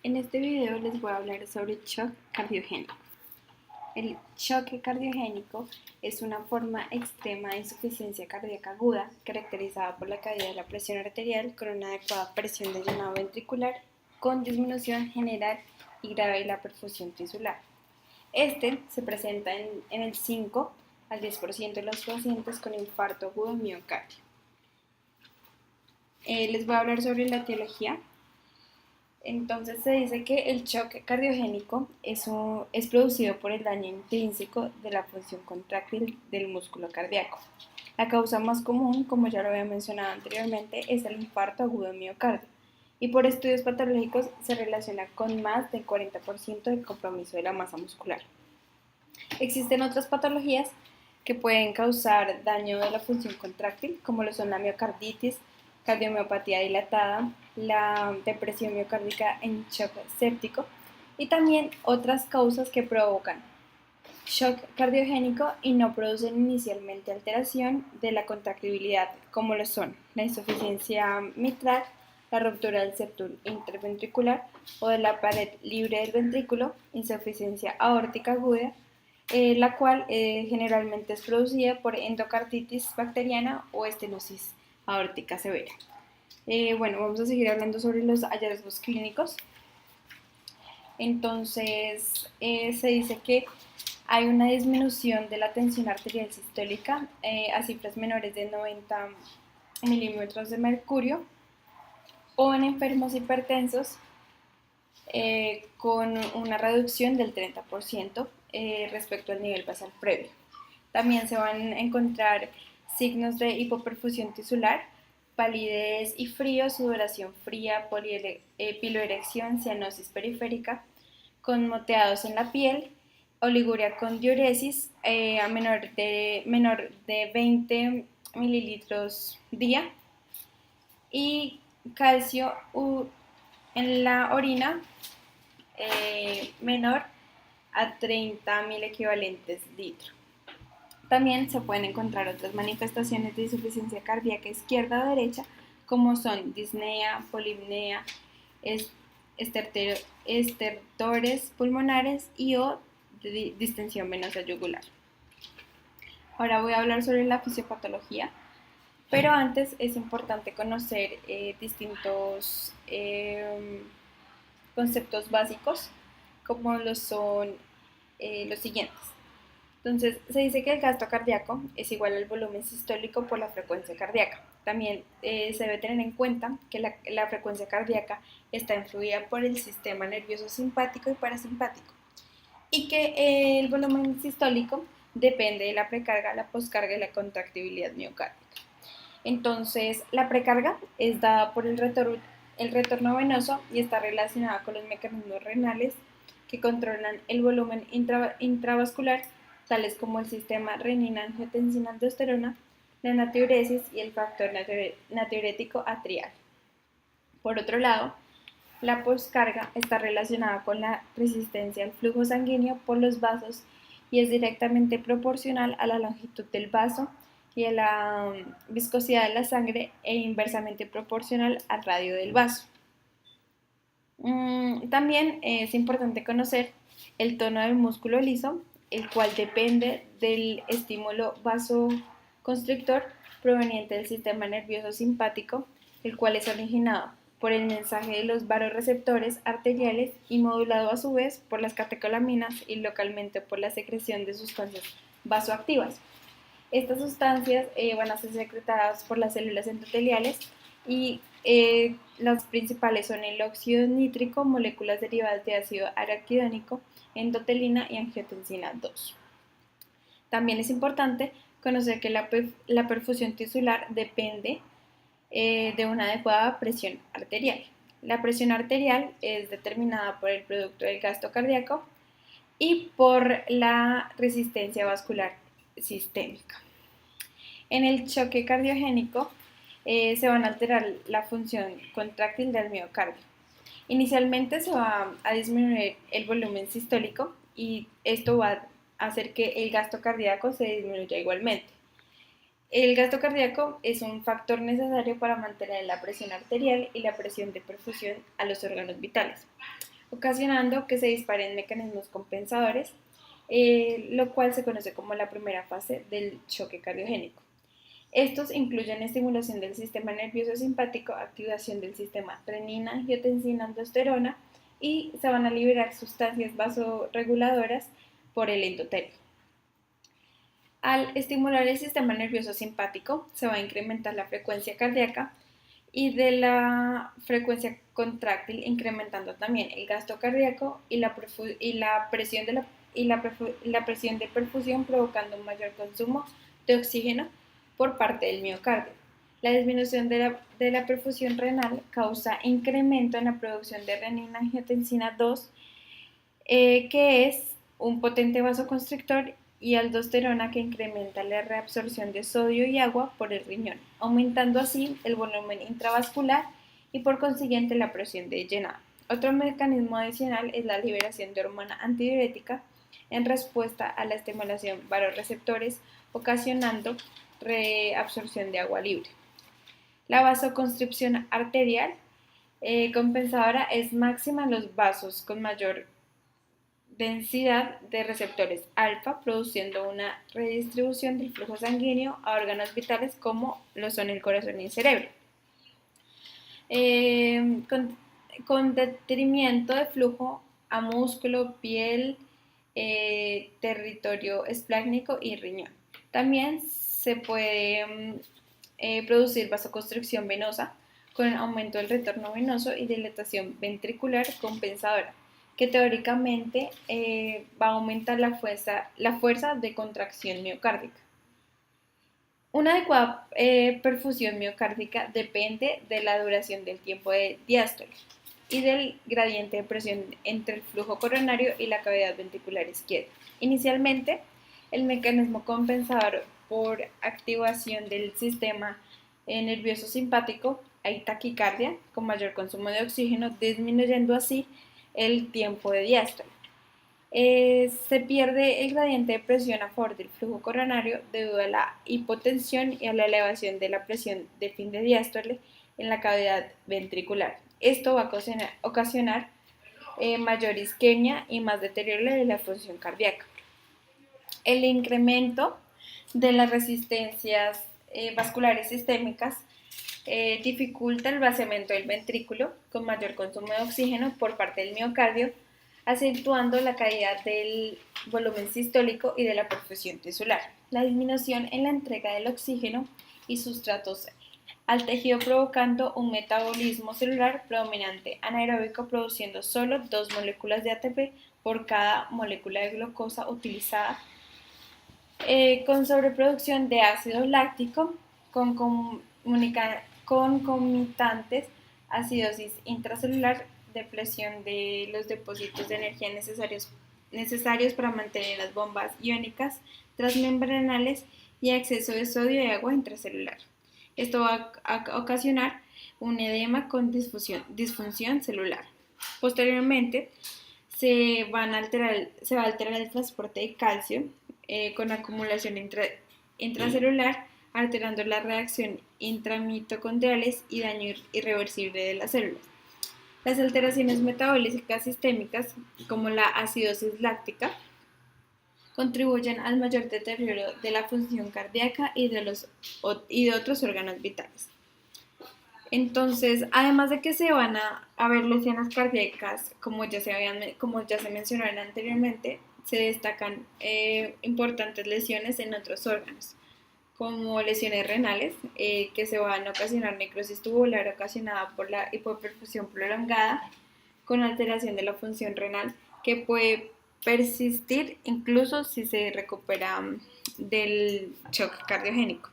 En este video les voy a hablar sobre shock cardiogénico. El choque cardiogénico es una forma extrema de insuficiencia cardíaca aguda caracterizada por la caída de la presión arterial con una adecuada presión de llenado ventricular con disminución general y grave de la perfusión tisular. Este se presenta en el 5 al 10% de los pacientes con infarto agudo de miocardio. Les voy a hablar sobre la etiología. Entonces se dice que el shock cardiogénico es producido por el daño intrínseco de la función contráctil del músculo cardíaco. La causa más común, como ya lo había mencionado anteriormente, es el infarto agudo de miocardio y por estudios patológicos se relaciona con más del 40% del compromiso de la masa muscular. Existen otras patologías que pueden causar daño de la función contráctil, como lo son la miocarditis, cardiomiopatía dilatada, la depresión miocárdica en shock séptico y también otras causas que provocan shock cardiogénico y no producen inicialmente alteración de la contractibilidad, como lo son la insuficiencia mitral, la ruptura del septum interventricular o de la pared libre del ventrículo, insuficiencia aórtica aguda, la cual generalmente es producida por endocarditis bacteriana o estenosis aórtica severa. Bueno, vamos a seguir hablando sobre los hallazgos clínicos. Entonces, se dice que hay una disminución de la tensión arterial sistólica a cifras menores de 90 milímetros de mercurio o en enfermos hipertensos con una reducción del 30% respecto al nivel basal previo. También se van a encontrar signos de hipoperfusión tisular, palidez y frío, sudoración fría, piloerección, cianosis periférica, con moteados en la piel, oliguria con diuresis a menor de 20 mililitros día y calcio en la orina menor a 30.000 equivalentes litro. También se pueden encontrar otras manifestaciones de insuficiencia cardíaca izquierda o derecha, como son disnea, polipnea, estertores pulmonares y o distensión venosa yugular. Ahora voy a hablar sobre la fisiopatología, pero antes es importante conocer distintos conceptos básicos, como lo son los siguientes. Entonces, se dice que el gasto cardíaco es igual al volumen sistólico por la frecuencia cardíaca. También se debe tener en cuenta que la frecuencia cardíaca está influida por el sistema nervioso simpático y parasimpático y que el volumen sistólico depende de la precarga, la poscarga y la contractibilidad miocárdica. Entonces, la precarga es dada por el retorno venoso y está relacionada con los mecanismos renales que controlan el volumen intravascular, tales como el sistema renina-angiotensina-aldosterona, la natriuresis y el factor natriurético atrial. Por otro lado, la poscarga está relacionada con la resistencia al flujo sanguíneo por los vasos y es directamente proporcional a la longitud del vaso y a la viscosidad de la sangre e inversamente proporcional al radio del vaso. También es importante conocer el tono del músculo liso, el cual depende del estímulo vasoconstrictor proveniente del sistema nervioso simpático, el cual es originado por el mensaje de los vasoreceptores arteriales y modulado a su vez por las catecolaminas y localmente por la secreción de sustancias vasoactivas. Estas sustancias van a ser secretadas por las células endoteliales y las principales son el óxido nítrico, moléculas derivadas de ácido araquidónico, endotelina y angiotensina 2. También es importante conocer que la perfusión tisular depende de una adecuada presión arterial. La presión arterial es determinada por el producto del gasto cardíaco y por la resistencia vascular sistémica. En el choque cardiogénico se van a alterar la función contráctil del miocardio. Inicialmente se va a disminuir el volumen sistólico y esto va a hacer que el gasto cardíaco se disminuya igualmente. El gasto cardíaco es un factor necesario para mantener la presión arterial y la presión de perfusión a los órganos vitales. ocasionando que se disparen mecanismos compensadores, lo cual se conoce como la primera fase del choque cardiogénico. Estos incluyen estimulación del sistema nervioso simpático, activación del sistema renina, angiotensina, aldosterona y se van a liberar sustancias vasorreguladoras por el endotelio. Al estimular el sistema nervioso simpático, se va a incrementar la frecuencia cardíaca y de la frecuencia contráctil, incrementando también el gasto cardíaco y la presión de perfusión, provocando un mayor consumo de oxígeno por parte del miocardio. La disminución de la perfusión renal causa incremento en la producción de renina angiotensina 2, que es un potente vasoconstrictor, y aldosterona, que incrementa la reabsorción de sodio y agua por el riñón, aumentando así el volumen intravascular y por consiguiente la presión de llenado. Otro mecanismo adicional es la liberación de hormona antidiurética en respuesta a la estimulación vasoreceptores, ocasionando reabsorción de agua libre. La vasoconstricción arterial compensadora es máxima en los vasos con mayor densidad de receptores alfa, produciendo una redistribución del flujo sanguíneo a órganos vitales como lo son el corazón y el cerebro. Con detrimento de flujo a músculo, piel, territorio esplácnico y riñón. También se puede producir vasoconstricción venosa con aumento del retorno venoso y dilatación ventricular compensadora, que teóricamente va a aumentar la fuerza de contracción miocárdica. Una adecuada perfusión miocárdica depende de la duración del tiempo de diástole y del gradiente de presión entre el flujo coronario y la cavidad ventricular izquierda. Inicialmente, el mecanismo compensador por activación del sistema nervioso simpático, hay taquicardia con mayor consumo de oxígeno, disminuyendo así el tiempo de diástole. Se pierde el gradiente de presión a favor del flujo coronario debido a la hipotensión y a la elevación de la presión de fin de diástole en la cavidad ventricular. Esto va a ocasionar mayor isquemia y más deterioro de la función cardíaca. El incremento de las resistencias vasculares sistémicas dificulta el vaciamiento del ventrículo con mayor consumo de oxígeno por parte del miocardio, acentuando la caída del volumen sistólico y de la perfusión tisular. La disminución en la entrega del oxígeno y sustratos al tejido, provocando un metabolismo celular predominante anaeróbico, produciendo solo 2 moléculas de ATP por cada molécula de glucosa utilizada, con sobreproducción de ácido láctico, con concomitantes acidosis intracelular, depresión de los depósitos de energía necesarios para mantener las bombas iónicas transmembranales y exceso de sodio y agua intracelular. Esto va a ocasionar un edema con disfunción celular. Posteriormente, se va a alterar el transporte de calcio con acumulación intracelular, alterando la reacción intramitocondriales y daño irreversible de las células. Las alteraciones metabólicas sistémicas, como la acidosis láctica, contribuyen al mayor deterioro de la función cardíaca y de otros órganos vitales. Entonces, además de que se van a ver lesiones cardíacas, como ya se mencionaron anteriormente, se destacan importantes lesiones en otros órganos, como lesiones renales, que se van a ocasionar necrosis tubular ocasionada por la hipoperfusión prolongada, con alteración de la función renal, que puede persistir incluso si se recupera del shock cardiogénico.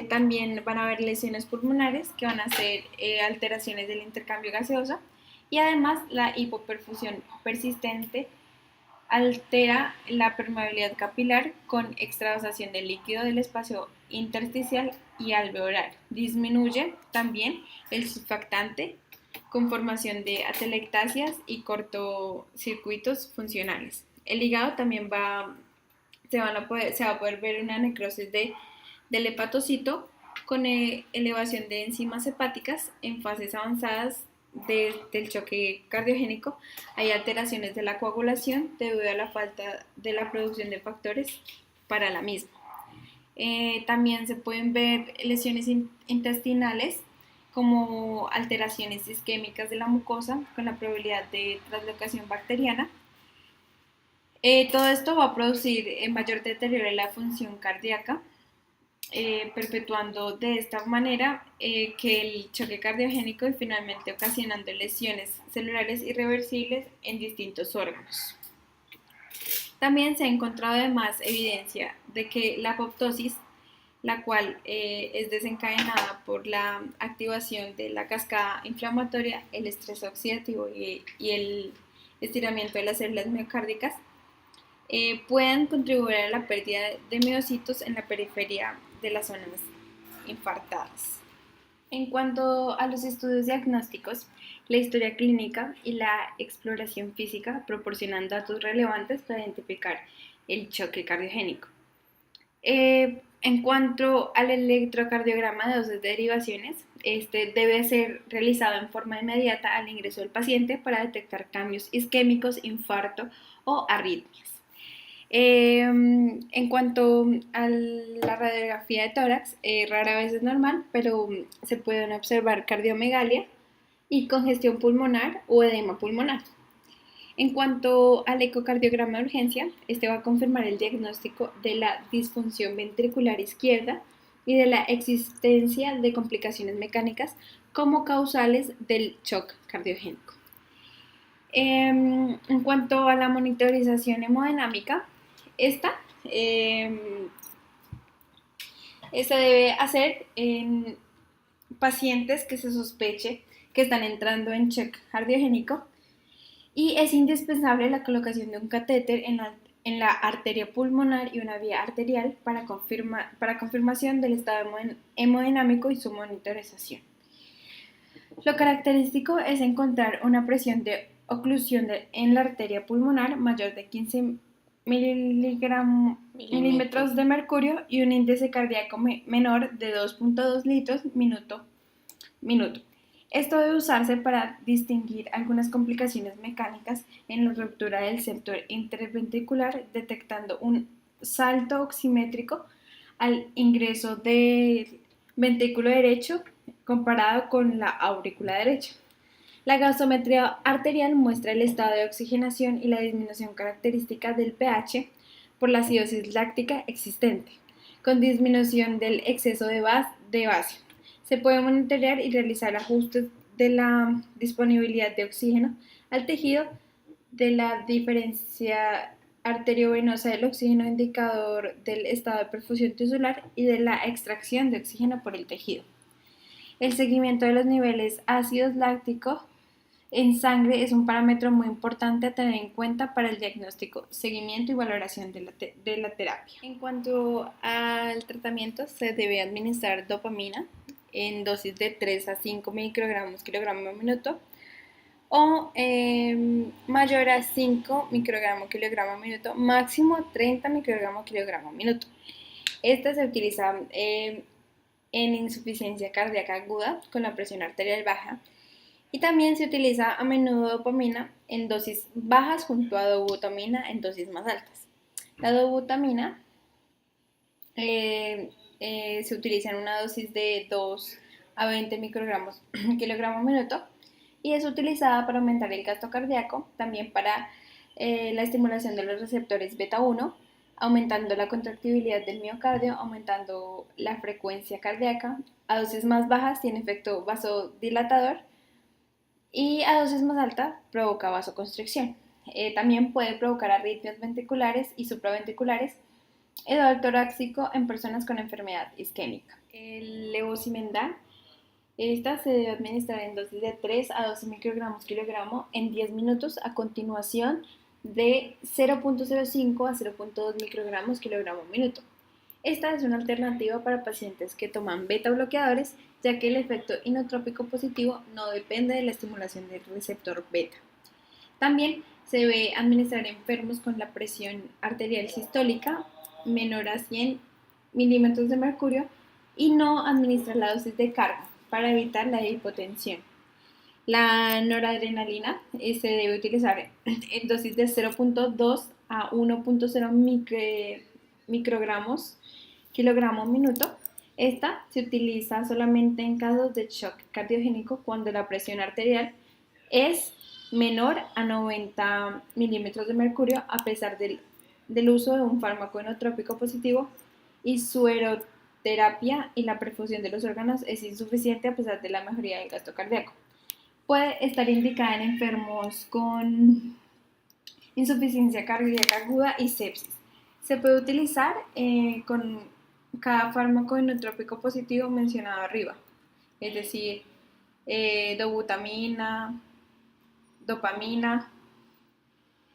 También van a haber lesiones pulmonares, que van a ser alteraciones del intercambio gaseoso, y además la hipoperfusión persistente altera la permeabilidad capilar con extravasación de líquido del espacio intersticial y alveolar. Disminuye también el surfactante con formación de atelectasias y cortocircuitos funcionales. El hígado también se va a poder ver una necrosis del hepatocito con elevación de enzimas hepáticas en fases avanzadas del choque cardiogénico hay alteraciones de la coagulación debido a la falta de la producción de factores para la misma. También se pueden ver lesiones intestinales como alteraciones isquémicas de la mucosa con la probabilidad de translocación bacteriana. Todo esto va a producir mayor deterioro en la función cardíaca, perpetuando de esta manera que el choque cardiogénico y finalmente ocasionando lesiones celulares irreversibles en distintos órganos. También se ha encontrado además evidencia de que la apoptosis, la cual es desencadenada por la activación de la cascada inflamatoria, el estrés oxidativo y el estiramiento de las células miocárdicas, pueden contribuir a la pérdida de miocitos en la periferia de las zonas infartadas. En cuanto a los estudios diagnósticos, la historia clínica y la exploración física proporcionan datos relevantes para identificar el choque cardiogénico. En cuanto al electrocardiograma de dosis de derivaciones, este debe ser realizado en forma inmediata al ingreso del paciente para detectar cambios isquémicos, infarto o arritmias. En cuanto a la radiografía de tórax, rara vez es normal, pero se pueden observar cardiomegalia y congestión pulmonar o edema pulmonar. En cuanto al ecocardiograma de urgencia, este va a confirmar el diagnóstico de la disfunción ventricular izquierda y de la existencia de complicaciones mecánicas como causales del shock cardiogénico. En cuanto a la monitorización hemodinámica, esta se debe hacer en pacientes que se sospeche que están entrando en shock cardiogénico y es indispensable la colocación de un catéter en la arteria pulmonar y una vía arterial para confirmación del estado hemodinámico y su monitorización. Lo característico es encontrar una presión de oclusión en la arteria pulmonar mayor de 15 milímetros de mercurio y un índice cardíaco menor de 2.2 litros minuto. Esto debe usarse para distinguir algunas complicaciones mecánicas en la ruptura del septo interventricular, detectando un salto oximétrico al ingreso del ventrículo derecho comparado con la aurícula derecha. La gasometría arterial muestra el estado de oxigenación y la disminución característica del pH por la acidosis láctica existente, con disminución del exceso de base. Se puede monitorear y realizar ajustes de la disponibilidad de oxígeno al tejido, de la diferencia arteriovenosa del oxígeno, indicador del estado de perfusión tisular y de la extracción de oxígeno por el tejido. El seguimiento de los niveles ácidos lácticos en sangre es un parámetro muy importante a tener en cuenta para el diagnóstico, seguimiento y valoración de la terapia. En cuanto al tratamiento, se debe administrar dopamina en dosis de 3 a 5 microgramos kilogramo minuto o mayor a 5 microgramos kilogramo minuto, máximo 30 microgramos kilogramo minuto. Esta se utiliza en insuficiencia cardíaca aguda con la presión arterial baja. Y también se utiliza a menudo dopamina en dosis bajas junto a dobutamina en dosis más altas. La dobutamina se utiliza en una dosis de 2 a 20 microgramos kilogramo minuto y es utilizada para aumentar el gasto cardíaco, también para la estimulación de los receptores beta 1, aumentando la contractibilidad del miocardio, aumentando la frecuencia cardíaca. A dosis más bajas tiene efecto vasodilatador y a dosis más altas provoca vasoconstricción. También puede provocar arritmias ventriculares y supraventriculares, edema torácico en personas con enfermedad isquémica. El levosimendan, esta se debe administrar en dosis de 3 a 12 microgramos kilogramo en 10 minutos a continuación de 0.05 a 0.2 microgramos kilogramo minuto. Esta es una alternativa para pacientes que toman beta bloqueadores, ya que el efecto inotrópico positivo no depende de la estimulación del receptor beta. También se debe administrar en enfermos con la presión arterial sistólica menor a 100 milímetros de mercurio y no administrar la dosis de carga para evitar la hipotensión. La noradrenalina se debe utilizar en dosis de 0.2 a 1.0 microgramos kilogramo minuto. Esta se utiliza solamente en casos de shock cardiogénico cuando la presión arterial es menor a 90 milímetros de mercurio a pesar del uso de un fármaco enotrópico positivo y sueroterapia y la perfusión de los órganos es insuficiente a pesar de la mejoría del gasto cardíaco. Puede estar indicada en enfermos con insuficiencia cardíaca aguda y sepsis. Se puede utilizar con cada fármaco enotrópico positivo mencionado arriba, es decir, dobutamina, dopamina.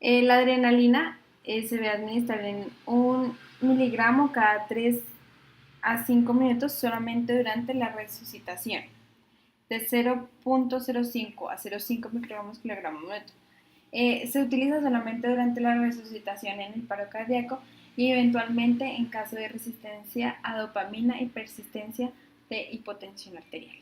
La adrenalina se debe administrar en 1 miligramo cada 3 a 5 minutos solamente durante la resucitación, de 0.05 a 0.5 microgramos kilogramo minuto. Se utiliza solamente durante la resucitación en el paro cardíaco y eventualmente en caso de resistencia a dopamina y persistencia de hipotensión arterial.